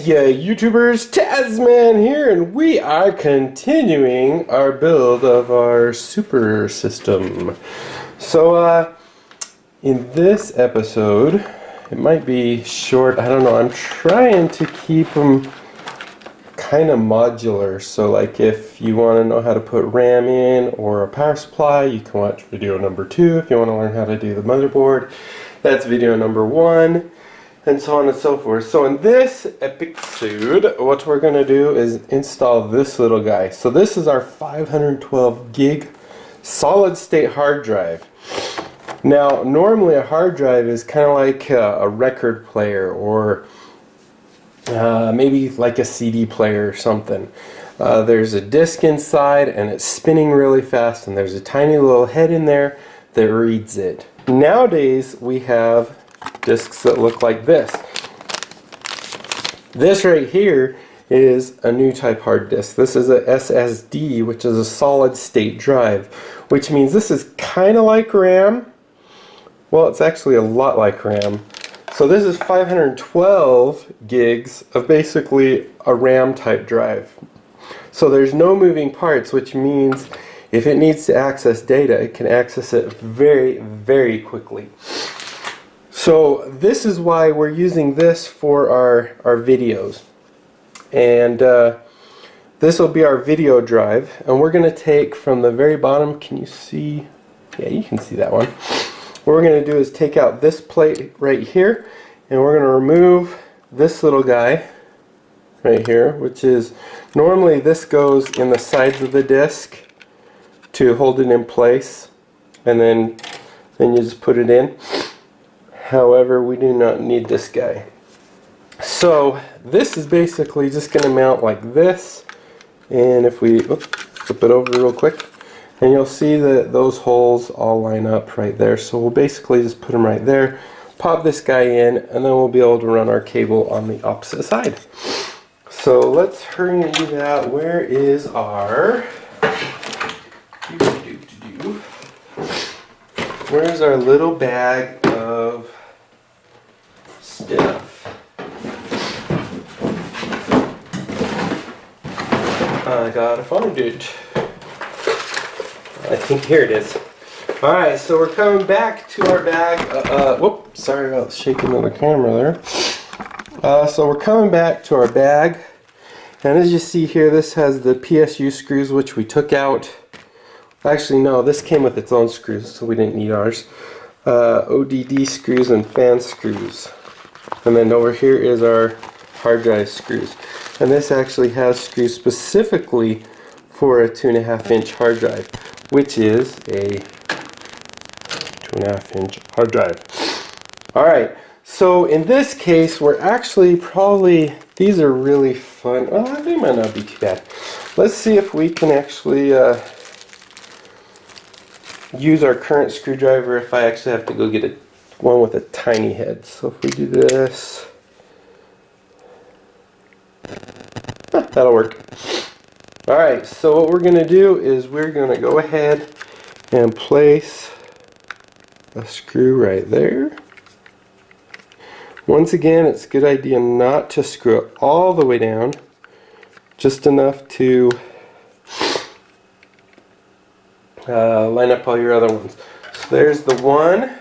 Yeah, YouTubers, Tasman here, and we are continuing our build of our super system. So, in this episode, it might be short, I don't know, I'm trying to keep them kind of modular. So like if you want to know how to put RAM in or a power supply, you can watch video number 2. If you want to learn how to do the motherboard, that's video number 1. And so on and so forth. So in this episode, what we're going to do is install this little guy. So this is our 512 gig solid state hard drive. Now normally a hard drive is kind of like a record player or maybe like a CD player or something. There's a disk inside and it's spinning really fast, and there's a tiny little head in there that reads it. Nowadays we have discs that look like this. This right here is a new type hard disk. This is a SSD, which is a solid state drive, which means this is kind of like RAM. Well, it's actually a lot like RAM. So this is 512 gigs of basically a RAM type drive. So there's no moving parts, which means if it needs to access data, it can access it very, very quickly. So this is why we're using this for our videos. And this will be our video drive. And we're going to take from the very bottom, can you see? Yeah, you can see that one. What we're going to do is take out this plate right here, and we're going to remove this little guy right here, which is, normally this goes in the sides of the disk to hold it in place, and then you just put it in. However, we do not need this guy. So this is basically just going to mount like this, and if we flip it over real quick, and you'll see that those holes all line up right there. So we'll basically just put them right there, pop this guy in, and then we'll be able to run our cable on the opposite side. So let's hurry and do that. Where is our... Where's our little bag of stuff? I gotta find it. I think here it is. Alright, so we're coming back to our bag. Whoops, sorry about shaking of the camera there. So we're coming back to our bag. And as you see here, this has the PSU screws, which we took out. Actually, no, this came with its own screws, so we didn't need ours. ODD screws and fan screws. And then over here is our hard drive screws. And this actually has screws specifically for a 2.5-inch hard drive, which is a 2.5-inch hard drive. Alright, so in this case, we're actually probably, these are really fun. Well, they might not be too bad. Let's see if we can actually use our current screwdriver if I actually have to go get one with a tiny head. So if we do this, that'll work. Alright, so what we're going to do is we're going to go ahead and place a screw right there. Once again, it's a good idea not to screw it all the way down, just enough to line up all your other ones. So there's the one,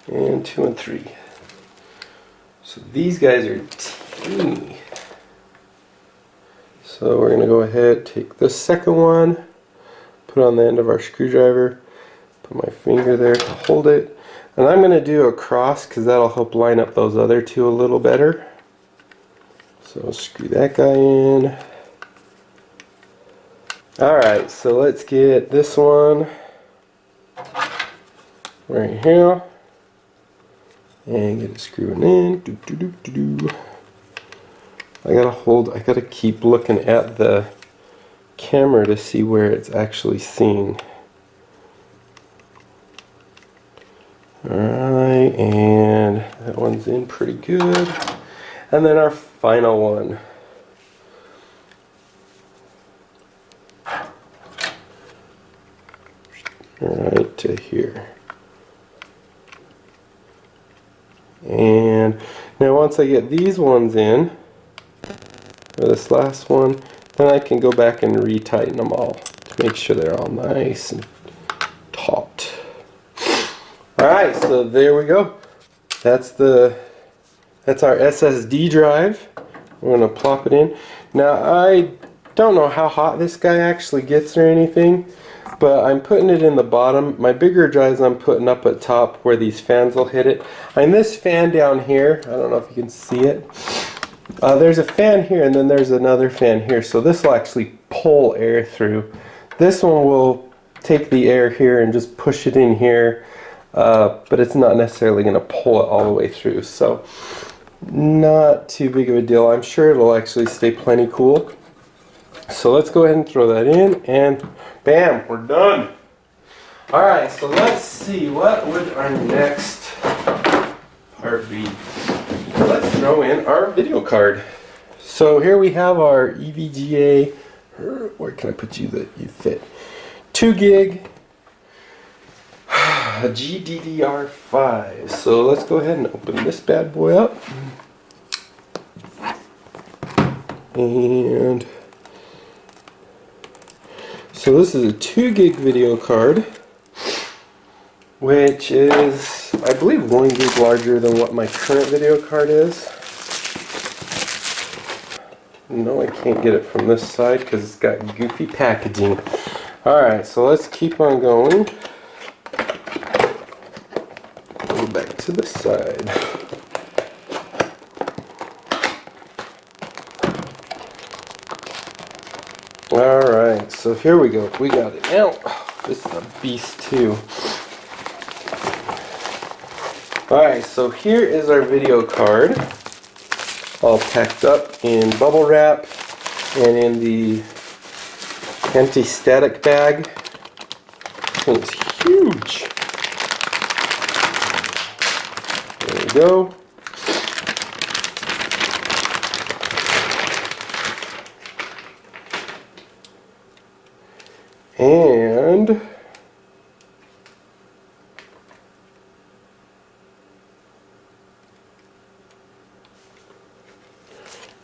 and 2 and 3. So these guys are teeny. So we're going to go ahead, take this second one, put it on the end of our screwdriver, put my finger there to hold it, and I'm going to do a cross because that'll help line up those other two a little better. So screw that guy in. Alright, so let's get this one right here and get it screwing in. I gotta keep looking at the camera to see where it's actually seen. Alright, and that one's in pretty good. And then our final one. Right to here. And now once I get these ones in, or this last one, then I can go back and retighten them all to make sure they're all nice and taut. Alright, so there we go. That's our SSD drive. I'm going to plop it in. Now I don't know how hot this guy actually gets or anything, but I'm putting it in the bottom. My bigger drives I'm putting up at top where these fans will hit it. And this fan down here, I don't know if you can see it. There's a fan here and then there's another fan here, so this will actually pull air through. This one will take the air here and just push it in here, but it's not necessarily going to pull it all the way through, so not too big of a deal. I'm sure it'll actually stay plenty cool. So let's go ahead and throw that in, and bam, we're done. Alright, so let's see, what would our next part be? Let's throw in our video card. So here we have our EVGA, where can I put you that you fit? 2 gig GDDR5. So let's go ahead and open this bad boy up. And so this is a 2 gig video card, which is, I believe, 1 gig larger than what my current video card is. No, I can't get it from this side because it's got goofy packaging. Alright, so let's keep on going. Go back to this side. Alright, so here we go. We got it out. This is a beast too. Alright, so here is our video card, all packed up in bubble wrap and in the anti-static bag. It's huge. There we go. And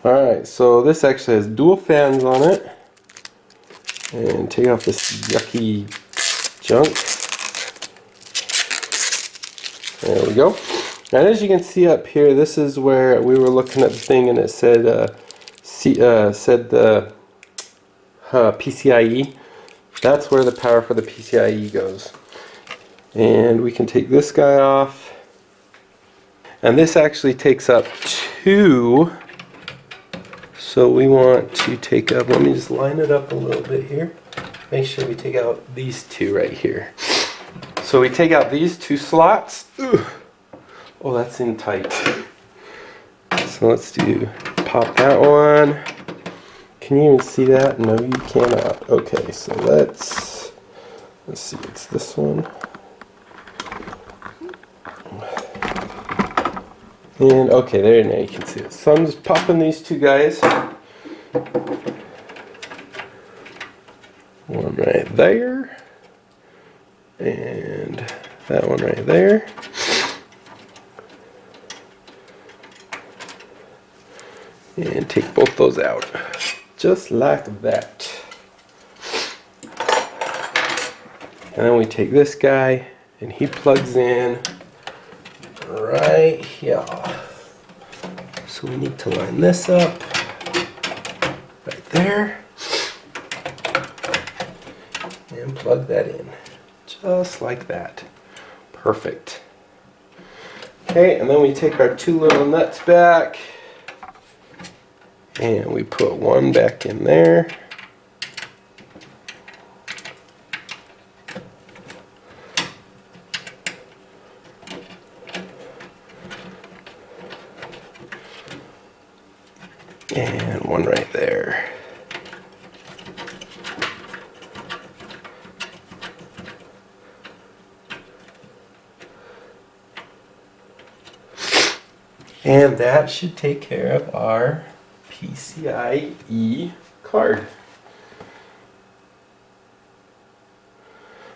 alright, so this actually has dual fans on it. And take off this yucky junk. There we go. And as you can see up here, this is where we were looking at the thing and it said the PCIe. That's where the power for the PCIe goes. And we can take this guy off. And this actually takes up 2. So we want to take up, let me just line it up a little bit here. Make sure we take out these 2 right here. So we take out these 2 slots. Ugh. Oh, that's in tight. So let's pop that one. Can you even see that? No, you cannot. Okay, so let's see, it's this one. And okay, there, now you can see it. So I'm just popping these 2 guys. One right there. And that one right there. And take both those out. Just like that. And then we take this guy and he plugs in right here. So we need to line this up right there and plug that in just like that. Perfect. Okay, and then we take our 2 little nuts back and we put one back in there. And one right there. And that should take care of our PCIe card.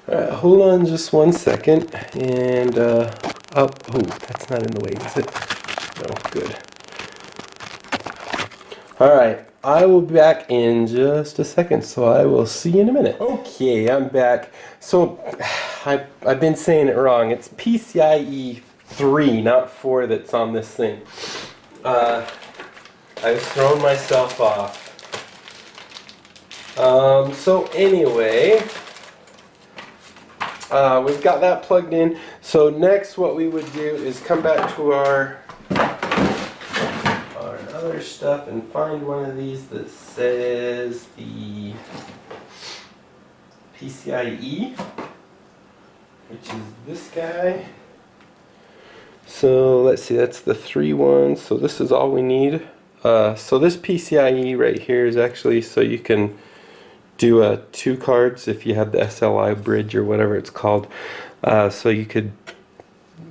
Alright, hold on just one second and Oh, that's not in the way, is it? No, good. Alright, I will be back in just a second, so I will see you in a minute. Okay, I'm back. So, I've been saying it wrong. It's PCIe 3, not 4 that's on this thing. I've thrown myself off. So anyway, we've got that plugged in. So next what we would do is come back to our other stuff and find one of these that says the PCIe, which is this guy. So let's see, that's the 3 one. So this is all we need. So this PCIe right here is actually so you can do 2 cards if you have the SLI bridge or whatever it's called. So you could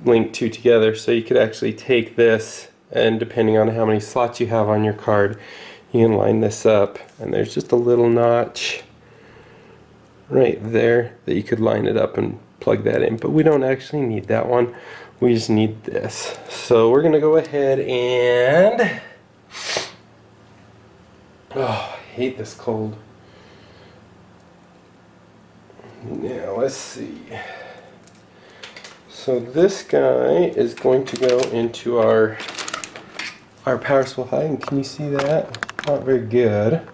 link 2 together. So you could actually take this, and depending on how many slots you have on your card, you can line this up. And there's just a little notch right there that you could line it up and plug that in. But we don't actually need that one. We just need this. So we're going to go ahead and... Oh, I hate this cold. Now let's see. So this guy is going to go into our power supply, and can you see that? Not very good.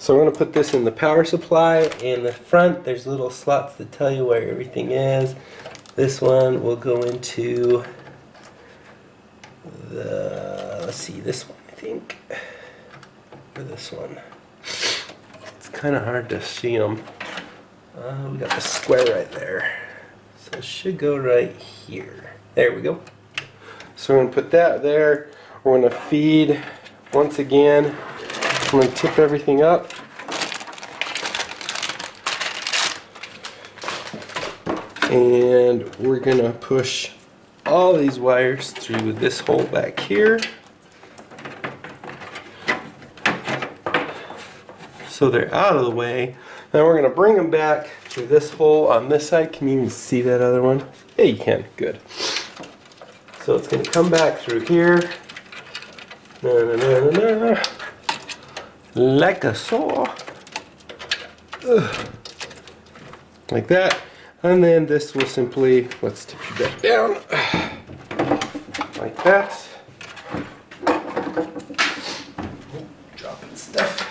So we're going to put this in the power supply. In the front there's little slots that tell you where everything is. This one will go into the, let's see, this one I think, or this one. It's kind of hard to see them. We got the square right there. So it should go right here. There we go. So we're going to put that there. We're going to feed, once again, I'm going to tip everything up. And we're going to push all these wires through this hole back here. So they're out of the way. Then we're going to bring them back through this hole on this side. Can you even see that other one? Yeah, you can. Good. So it's going to come back through here. Like a saw. Like that. And then this will simply, let's tip you back down. Like that. Dropping stuff.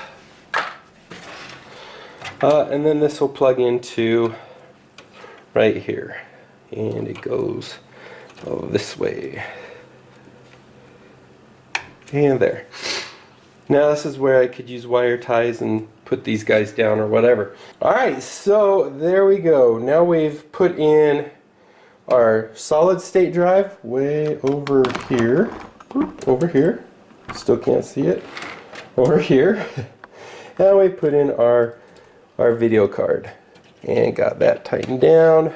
And then this will plug into right here, and it goes this way and there. Now this is where I could use wire ties and put these guys down or whatever. Alright, so there we go. Now we've put in our solid state drive way over here. Over here. Still can't see it. Over here. And we put in our video card and got that tightened down.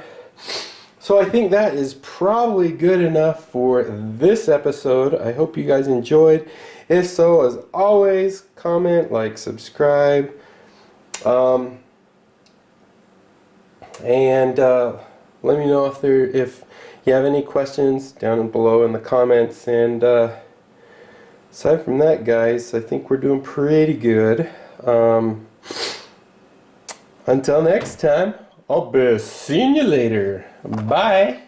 So I think that is probably good enough for this episode. I hope you guys enjoyed. If so, as always, comment, like, subscribe, and let me know if you have any questions down below in the comments. And aside from that, guys, I think we're doing pretty good. Until next time, I'll be seeing you later. Bye.